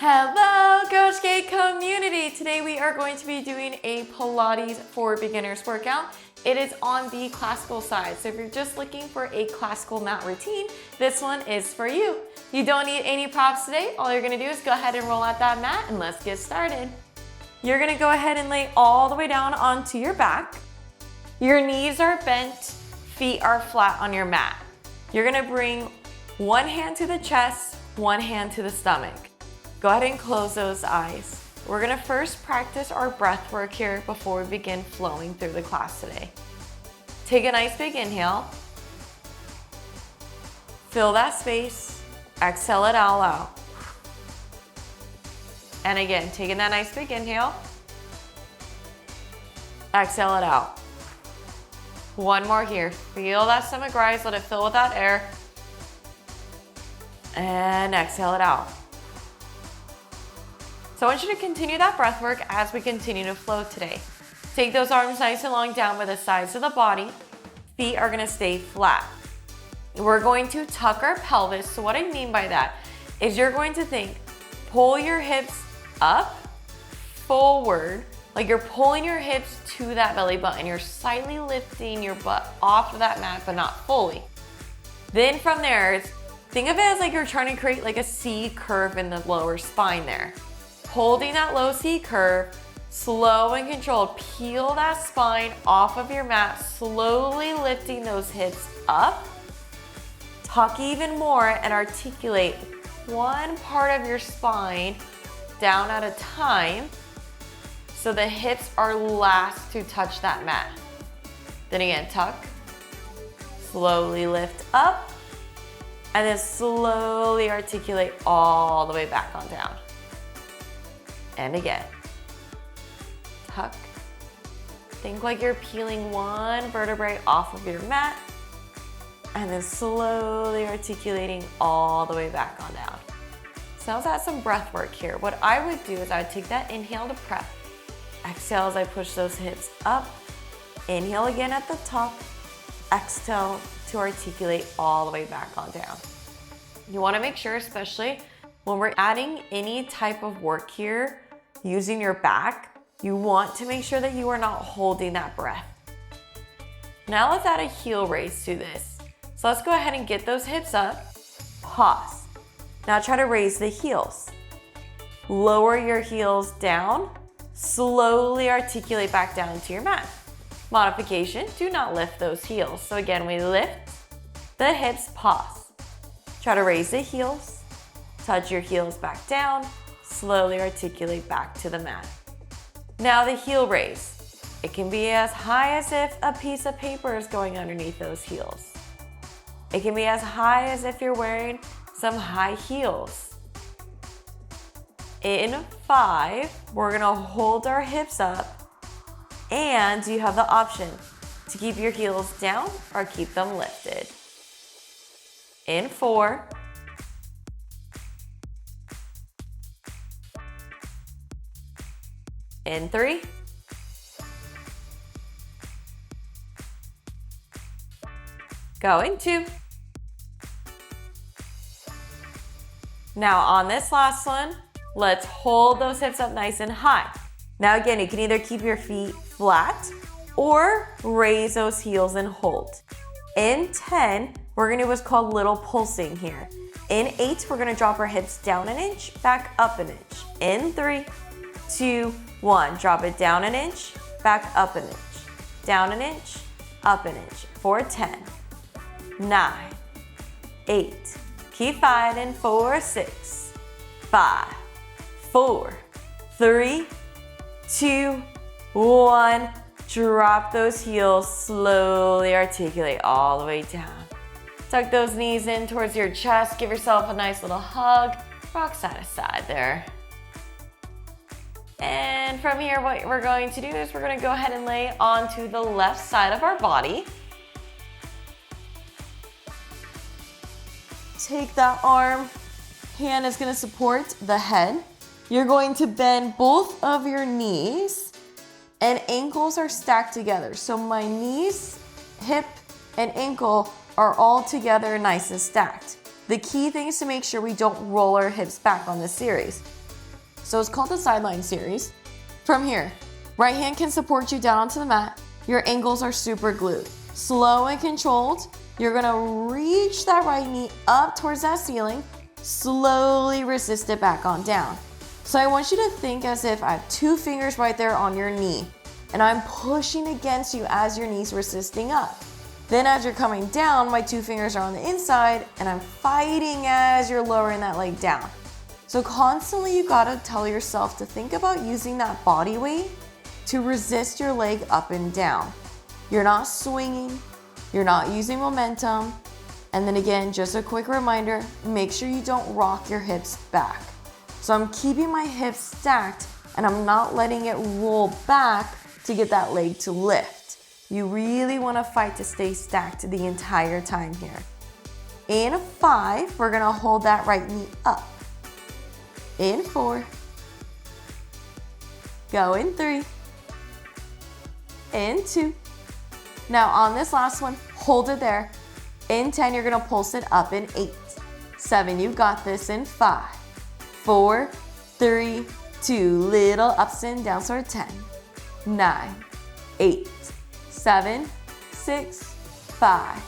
Hello, Coach K community. Today we are going to be doing a Pilates for beginners workout. It is on the classical side. So if you're just looking for a classical mat routine, this one is for you. You don't need any props today. All you're gonna do is go ahead and roll out that mat and let's get started. You're gonna go ahead and lay all the way down onto your back. Your knees are bent, feet are flat on your mat. You're gonna bring one hand to the chest, one hand to the stomach. Go ahead and close those eyes. We're gonna first practice our breath work here before we begin flowing through the class today. Take a nice big inhale. Fill that space. Exhale it all out. And again, taking that nice big inhale. Exhale it out. One more here. Feel that stomach rise, let it fill with that air. And exhale it out. So I want you to continue that breath work as we continue to flow today. Take those arms nice and long down by the sides of the body. Feet are gonna stay flat. We're going to tuck our pelvis. So what I mean by that is you're going to think, pull your hips up, forward, like you're pulling your hips to that belly button. You're slightly lifting your butt off of that mat, but not fully. Then from there, think of it as like you're trying to create like a C curve in the lower spine there. Holding that low C curve, slow and controlled. Peel that spine off of your mat, slowly lifting those hips up. Tuck even more and articulate one part of your spine down at a time so the hips are last to touch that mat. Then again, tuck, slowly lift up, and then slowly articulate all the way back on down. And again, tuck. Think like you're peeling one vertebrae off of your mat and then slowly articulating all the way back on down. So let's add some breath work here. What I would do is I would take that inhale to prep. Exhale as I push those hips up. Inhale again at the top. Exhale to articulate all the way back on down. You want to make sure, especially when we're adding any type of work here, using your back, you want to make sure that you are not holding that breath. Now let's add a heel raise to this. So let's go ahead and get those hips up, pause. Now try to raise the heels. Lower your heels down, slowly articulate back down to your mat. Modification, do not lift those heels. So again, we lift the hips, pause. Try to raise the heels, touch your heels back down, slowly articulate back to the mat. Now the heel raise. It can be as high as if a piece of paper is going underneath those heels. It can be as high as if you're wearing some high heels. In 5, we're gonna hold our hips up and you have the option to keep your heels down or keep them lifted. In 4, in 3, go in 2. Now on this last one, let's hold those hips up nice and high. Now again, you can either keep your feet flat or raise those heels and hold. In 10, we're gonna do what's called little pulsing here. In 8, we're gonna drop our hips down an inch, back up an inch. In 3, 2, 1, drop it down an inch, back up an inch. Down an inch, up an inch. For 10, 9, 8, keep fighting. 4, 6, 5, 4, 3, 2, 1. Drop those heels, slowly articulate all the way down. Tuck those knees in towards your chest. Give yourself a nice little hug. Rock side to side there. And from here, what we're going to do is we're going to go ahead and lay onto the left side of our body. Take that arm, hand is going to support the head. You're going to bend both of your knees and ankles are stacked together. So my knees, hip, and ankle are all together nice and stacked. The key thing is to make sure we don't roll our hips back on this series. So it's called the Sideline series. From here, right hand can support you down onto the mat. Your ankles are super glued. Slow and controlled, you're gonna reach that right knee up towards that ceiling, slowly resist it back on down. So I want you to think as if I have 2 fingers right there on your knee, and I'm pushing against you as your knee's resisting up. Then as you're coming down, my 2 fingers are on the inside, and I'm fighting as you're lowering that leg down. So constantly you gotta tell yourself to think about using that body weight to resist your leg up and down. You're not swinging, you're not using momentum. And then again, just a quick reminder, make sure you don't rock your hips back. So I'm keeping my hips stacked and I'm not letting it roll back to get that leg to lift. You really wanna fight to stay stacked the entire time here. In 5, we're gonna hold that right knee up. In 4, go in 3, in 2. Now on this last one, hold it there. In 10, you're gonna pulse it up in 8, 7, you got this in 5, 4, 3, 2, little ups and downs for 10, 9, 8, 7, 6, 5,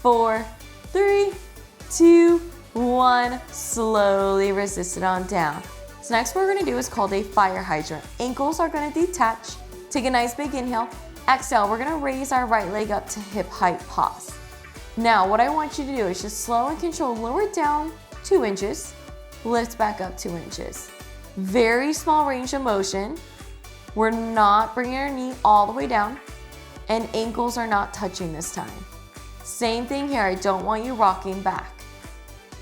4, 3, 2, 1. Slowly resist it on down. So next what we're gonna do is called a fire hydrant. Ankles are gonna detach. Take a nice big inhale. Exhale, we're gonna raise our right leg up to hip height pause. Now what I want you to do is just slow and control, lower it down 2 inches, lift back up 2 inches. Very small range of motion. We're not bringing our knee all the way down, and ankles are not touching this time. Same thing here, I don't want you rocking back.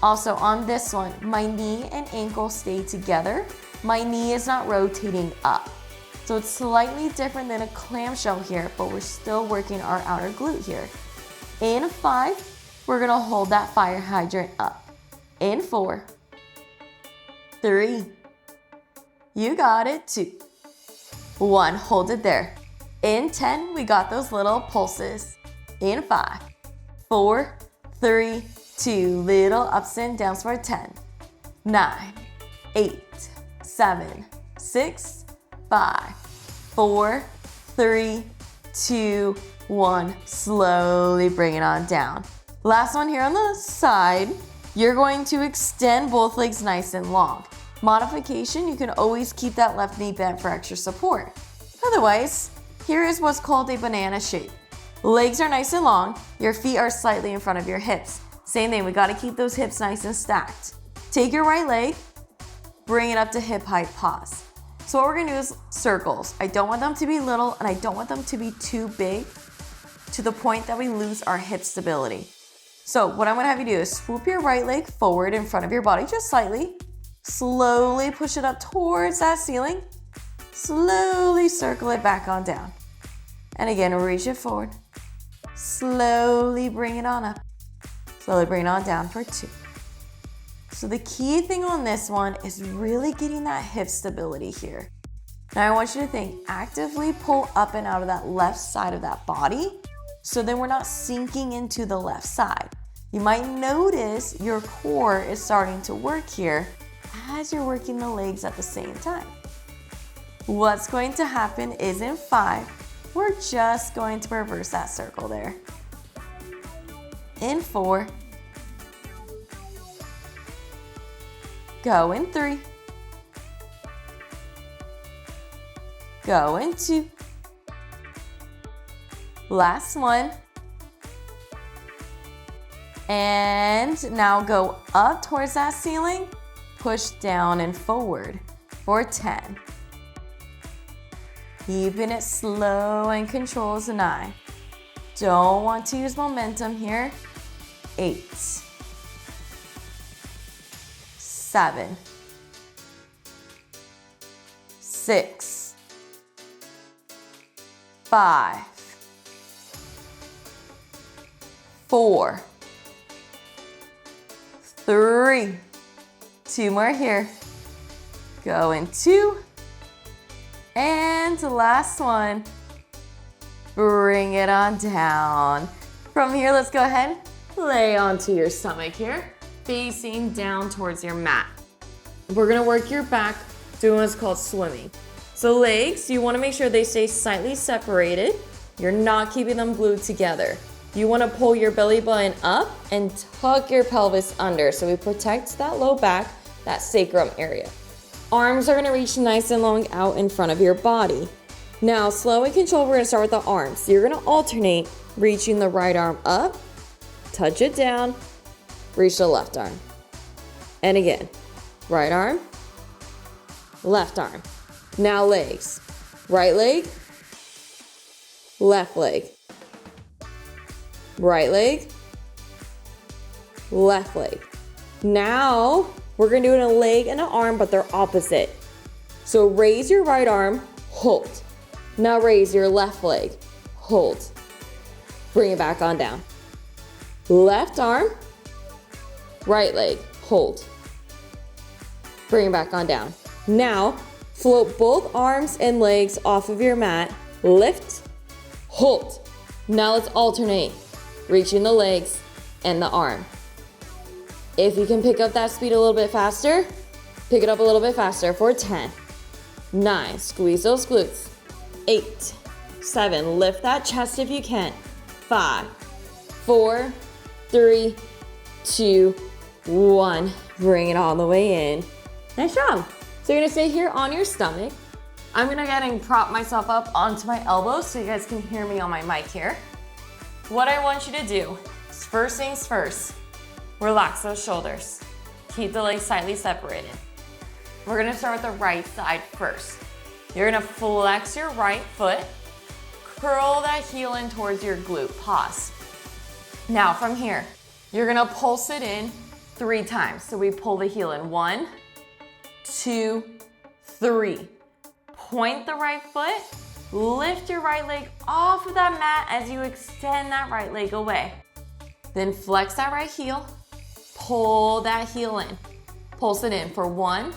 Also on this one, my knee and ankle stay together. My knee is not rotating up. So it's slightly different than a clamshell here, but we're still working our outer glute here. In 5, we're gonna hold that fire hydrant up. In 4, 3, you got it, 2, 1, hold it there. In 10, we got those little pulses. In 5, 4, 3, 2, little ups and downs for 10, 9, 8, 7, 6, 5, 4, 3, 2, 1. Slowly bring it on down. Last one here on the side, you're going to extend both legs nice and long. Modification, you can always keep that left knee bent for extra support. Otherwise, here is what's called a banana shape. Legs are nice and long, your feet are slightly in front of your hips. Same thing, we gotta keep those hips nice and stacked. Take your right leg, bring it up to hip height pause. So what we're gonna do is circles. I don't want them to be little and I don't want them to be too big to the point that we lose our hip stability. So what I'm gonna have you do is swoop your right leg forward in front of your body just slightly. Slowly push it up towards that ceiling. Slowly circle it back on down. And again, reach it forward. Slowly bring it on up. Slowly bring it on down for 2. So the key thing on this one is really getting that hip stability here. Now I want you to think, actively pull up and out of that left side of that body, so then we're not sinking into the left side. You might notice your core is starting to work here as you're working the legs at the same time. What's going to happen is in 5, we're just going to reverse that circle there. In 4, go in 3, go in 2, last one, and now go up towards that ceiling, push down and forward for 10. Keeping it slow and control as 9. Don't want to use momentum here. 8, 7, 6, 5, 4, 3, 2 more here. Go in 2. And last one. Bring it on down. From here, let's go ahead, lay onto your stomach here, facing down towards your mat. We're gonna work your back doing what's called swimming. So legs, you wanna make sure they stay slightly separated. You're not keeping them glued together. You wanna pull your belly button up and tuck your pelvis under so we protect that low back, that sacrum area. Arms are gonna reach nice and long out in front of your body. Now, slow and controlled, we're gonna start with the arms. So you're gonna alternate, reaching the right arm up, touch it down, reach the left arm. And again, right arm, left arm. Now legs, right leg, left leg, right leg, left leg. Now, we're gonna do it in a leg and an arm, but they're opposite. So raise your right arm, hold. Now raise your left leg, hold. Bring it back on down. Left arm, right leg, hold. Bring it back on down. Now, float both arms and legs off of your mat, lift, hold. Now let's alternate, reaching the legs and the arm. If you can pick up that speed a little bit faster, pick it up a little bit faster for 10, 9, squeeze those glutes, 8, 7, lift that chest if you can, 5, 4, 3, 2, 1, bring it all the way in. Nice job. So you're gonna stay here on your stomach. I'm gonna go ahead and prop myself up onto my elbows so you guys can hear me on my mic here. What I want you to do is, first things first, relax those shoulders. Keep the legs slightly separated. We're gonna start with the right side first. You're gonna flex your right foot, curl that heel in towards your glute, pause. Now from here, you're gonna pulse it in 3 times. So we pull the heel in, 1, 2, 3. Point the right foot, lift your right leg off of that mat as you extend that right leg away. Then flex that right heel, pull that heel in. Pulse it in for 1,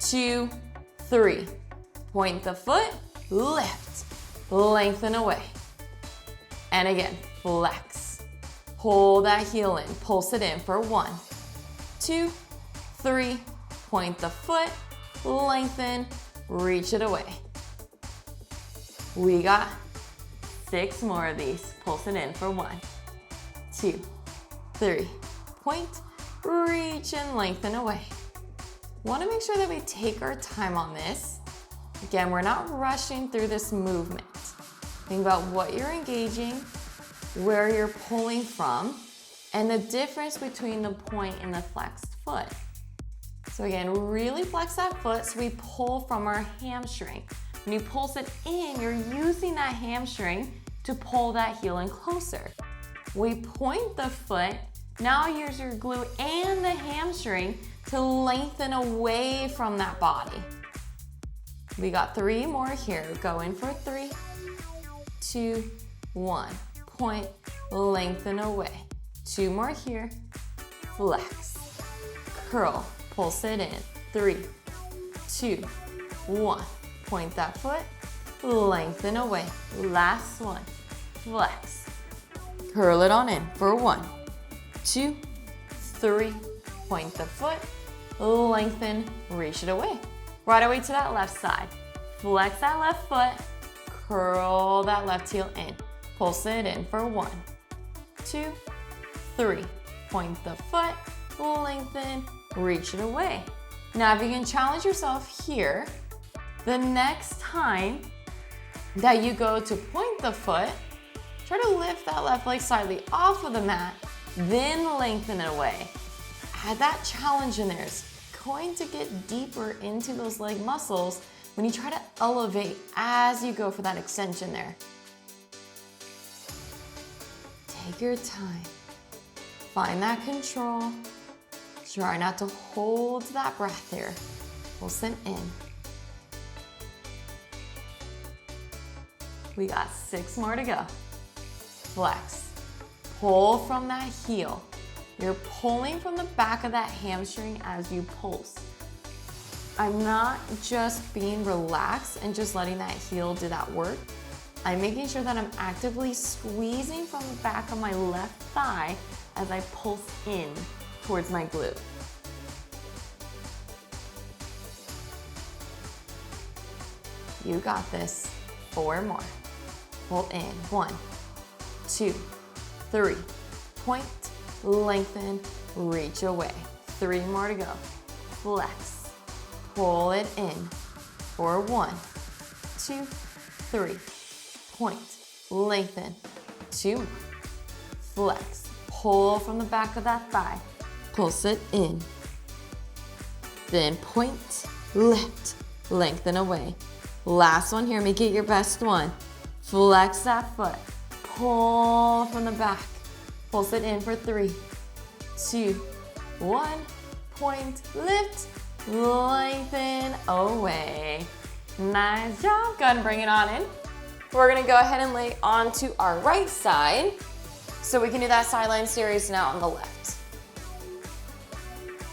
2, 3. Point the foot, lift, lengthen away. And again, flex. Pull that heel in, pulse it in for 1, 2, 3. Point the foot, lengthen, reach it away. We got 6 more of these. Pulse it in for 1, 2, 3. Point, reach, and lengthen away. Want to make sure that we take our time on this. Again, we're not rushing through this movement. Think about what you're engaging, where you're pulling from, and the difference between the point and the flexed foot. So again, really flex that foot so we pull from our hamstring. When you pulse it in, you're using that hamstring to pull that heel in closer. We point the foot, now use your glute and the hamstring to lengthen away from that body. We got 3 more here. Go in for 3, 2, 1. Point, lengthen away. 2 more here. Flex, curl, pulse it in. 3, 2, 1. Point that foot, lengthen away. Last one. Flex, curl it on in for 1, 2, 3. Point the foot, lengthen, reach it away. Right away to that left side. Flex that left foot, curl that left heel in. Pulse it in for 1, 2, 3. Point the foot, lengthen, reach it away. Now if you can challenge yourself here, the next time that you go to point the foot, try to lift that left leg slightly off of the mat, then lengthen it away. Add that challenge in there. It's going to get deeper into those leg muscles when you try to elevate as you go for that extension there. Take your time. Find that control. Try not to hold that breath here. Pulse it in. We got 6 more to go. Flex. Pull from that heel. You're pulling from the back of that hamstring as you pulse. I'm not just being relaxed and just letting that heel do that work. I'm making sure that I'm actively squeezing from the back of my left thigh as I pulse in towards my glute. You got this. 4 more. Hold in. 1, 2, 3. Point, lengthen, reach away. 3 more to go. Flex. Pull it in for 1, 2, 3. Point, lengthen. 2 more. Flex. Pull from the back of that thigh. Pulse it in. Then point, lift, lengthen away. Last one here, make it your best one. Flex that foot. Pull from the back. Pulse it in for 3, 2, 1. Point, lift, lengthen away. Nice job. Go ahead and bring it on in. We're gonna go ahead and lay onto our right side. So we can do that sideline series now on the left.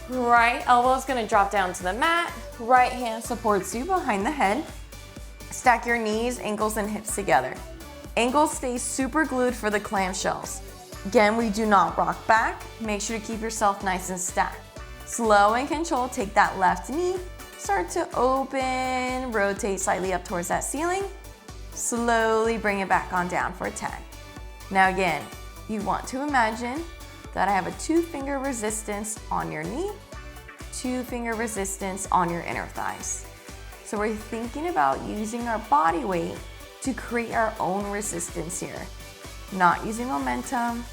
Right elbow is gonna drop down to the mat. Right hand supports you behind the head. Stack your knees, ankles, and hips together. Ankles stay super glued for the clamshells. Again, we do not rock back. Make sure to keep yourself nice and stacked. Slow and controlled, take that left knee. Start to open, rotate slightly up towards that ceiling. Slowly bring it back on down for 10. Now again, you want to imagine that I have a 2-finger resistance on your knee, 2-finger resistance on your inner thighs. So we're thinking about using our body weight to create our own resistance here. Not using momentum,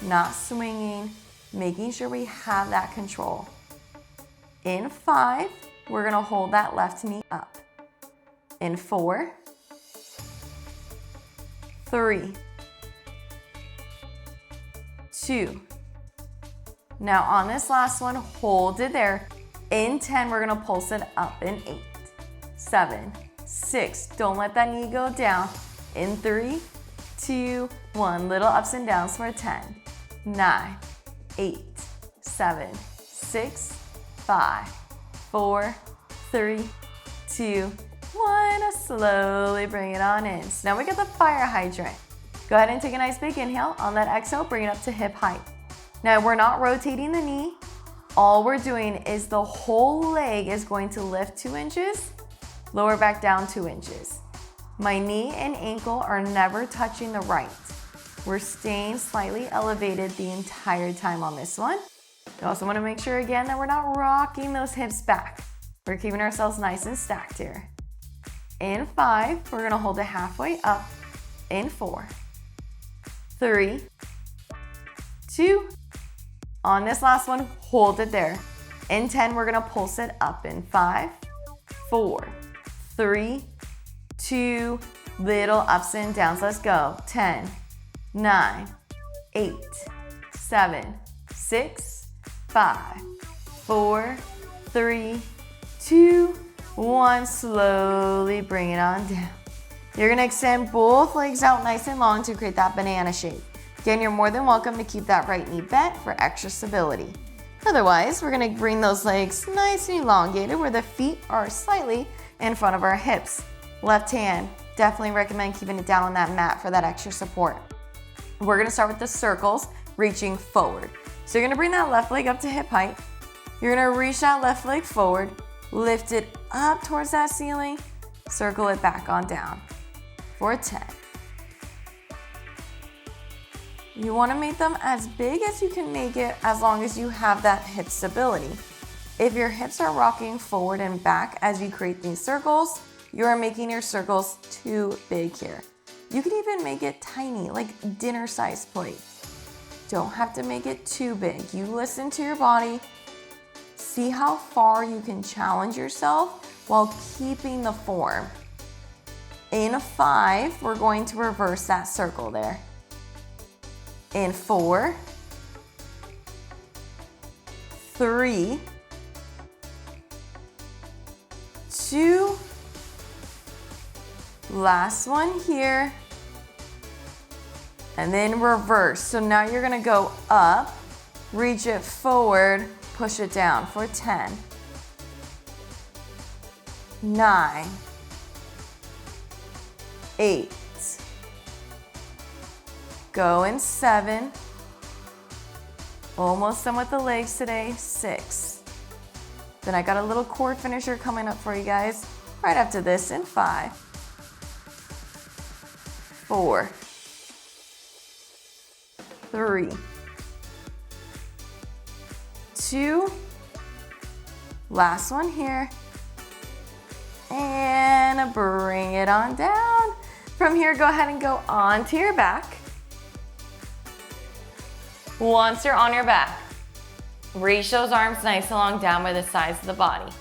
not swinging, making sure we have that control. In 5, we're gonna hold that left knee up. In 4, 3, 2. Now on this last one, hold it there. In 10, we're gonna pulse it up. In 8, 7, 6. Don't let that knee go down. In 3, 2, 1. Little ups and downs for 10, 9, 8, 7, 6, 5, 4, 3, 2, 1. Slowly bring it on in. So now we get the fire hydrant. Go ahead and take a nice big inhale. On that exhale, bring it up to hip height. Now we're not rotating the knee. All we're doing is the whole leg is going to lift 2 inches, lower back down 2 inches. My knee and ankle are never touching the right. We're staying slightly elevated the entire time on this one. You also want to make sure again that we're not rocking those hips back. We're keeping ourselves nice and stacked here. In 5, we're gonna hold it halfway up. In 4, 3, 2. On this last one, hold it there. In 10, we're gonna pulse it up. In 5, 4, 3, 2, little ups and downs. Let's go. 10, 9, 8, 7, 6, 5, 4, 3, 2, 1. Slowly bring it on down. You're gonna extend both legs out nice and long to create that banana shape. Again, you're more than welcome to keep that right knee bent for extra stability. Otherwise, we're gonna bring those legs nice and elongated where the feet are slightly in front of our hips. Left hand, definitely recommend keeping it down on that mat for that extra support. We're gonna start with the circles, reaching forward. So you're gonna bring that left leg up to hip height. You're gonna reach that left leg forward, lift it up towards that ceiling, circle it back on down for 10. You want to make them as big as you can make it as long as you have that hip stability. If your hips are rocking forward and back as you create these circles, you are making your circles too big here. You can even make it tiny, like dinner size plate. Don't have to make it too big. You listen to your body, see how far you can challenge yourself while keeping the form. In 5, we're going to reverse that circle there. In 4, 3, 2, last one here, and then reverse. So now you're gonna go up, reach it forward, push it down for 10, 9, 8, go in 7, almost done with the legs today, 6. Then I got a little core finisher coming up for you guys. Right after this in 5, 4, 3, 2, last one here, and bring it on down. From here, go ahead and go onto your back. Once you're on your back, reach those arms nice and long down by the sides of the body.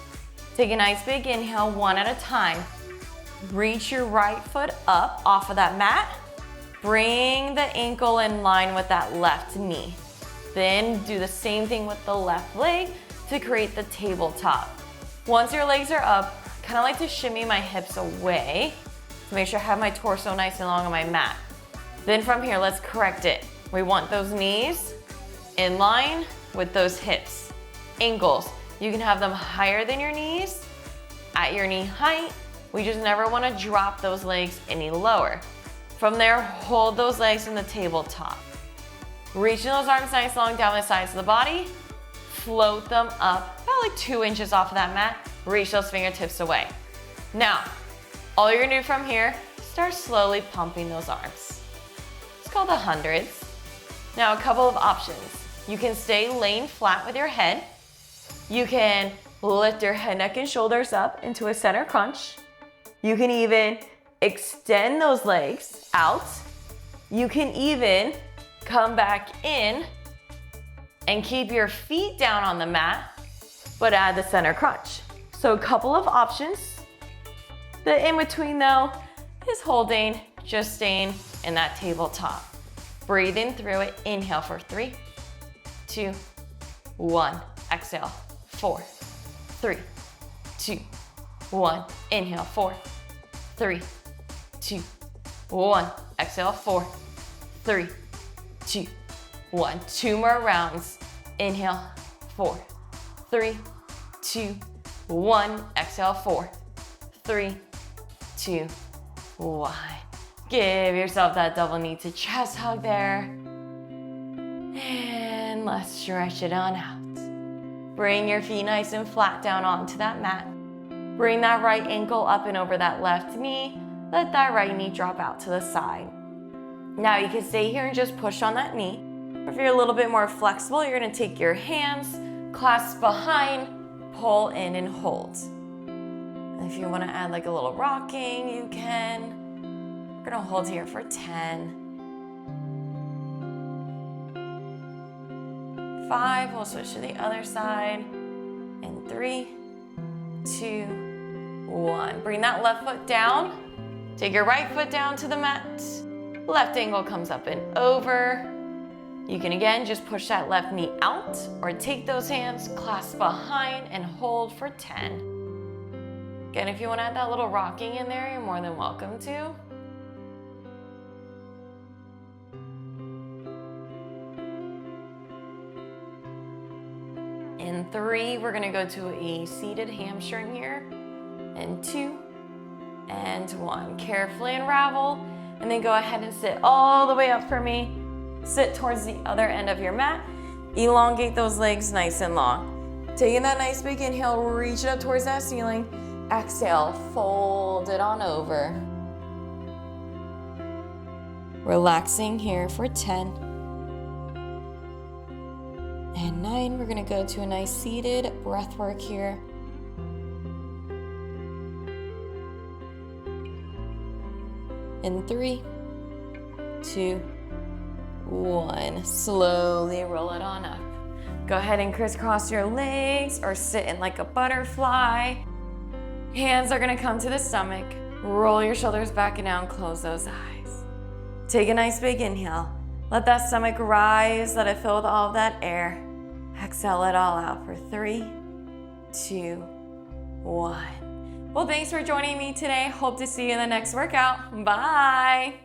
Take a nice big inhale, one at a time. Reach your right foot up off of that mat. Bring the ankle in line with that left knee. Then do the same thing with the left leg to create the tabletop. Once your legs are up, kind of like to shimmy my hips away to make sure I have my torso nice and long on my mat. Then from here, let's correct it. We want those knees in line with those hips. Ankles, you can have them higher than your knees, at your knee height. We just never want to drop those legs any lower. From there, hold those legs in the tabletop. Reaching those arms nice and long down the sides of the body. Float them up about like 2 inches off of that mat. Reach those fingertips away. Now, all you're gonna do from here, start slowly pumping those arms. It's called the hundreds. Now, a couple of options. You can stay laying flat with your head. You can lift your head, neck, and shoulders up into a center crunch. You can even extend those legs out. You can even come back in and keep your feet down on the mat, but add the center crunch. So a couple of options. The in between though is holding, just staying in that tabletop. Breathing through it, inhale for 3, 2, 1. Exhale, 4, 3, 2, 1. Inhale, 4, 3, 2, 1. Exhale, 4, 3, 2, 1. 2 more rounds. Inhale, 4, 3, 2, 1. Exhale, 4, 3, 2, 1. Give yourself that double knee to chest hug there. And let's stretch it on out. Bring your feet nice and flat down onto that mat. Bring that right ankle up and over that left knee. Let that right knee drop out to the side. Now you can stay here and just push on that knee. If you're a little bit more flexible, you're gonna take your hands, clasp behind, pull in and hold. And if you wanna add like a little rocking, you can. We're gonna hold here for 10. 5, we'll switch to the other side. And 3, 2, 1. Bring that left foot down. Take your right foot down to the mat. Left ankle comes up and over. You can again just push that left knee out or take those hands, clasp behind and hold for 10. Again, if you want to add that little rocking in there, you're more than welcome to. In 3, we're gonna go to a seated hamstring here. And 2, and 1. Carefully unravel, and then go ahead and sit all the way up for me. Sit towards the other end of your mat. Elongate those legs nice and long. Taking that nice big inhale, reach it up towards that ceiling. Exhale, fold it on over. Relaxing here for 10. And 9, we're gonna go to a nice seated breath work here. In 3, 2, 1. Slowly roll it on up. Go ahead and crisscross your legs or sit in like a butterfly. Hands are gonna come to the stomach. Roll your shoulders back and down, close those eyes. Take a nice big inhale. Let that stomach rise, let it fill with all of that air. Exhale it all out for 3, 2, 1. Well, thanks for joining me today. Hope to see you in the next workout. Bye.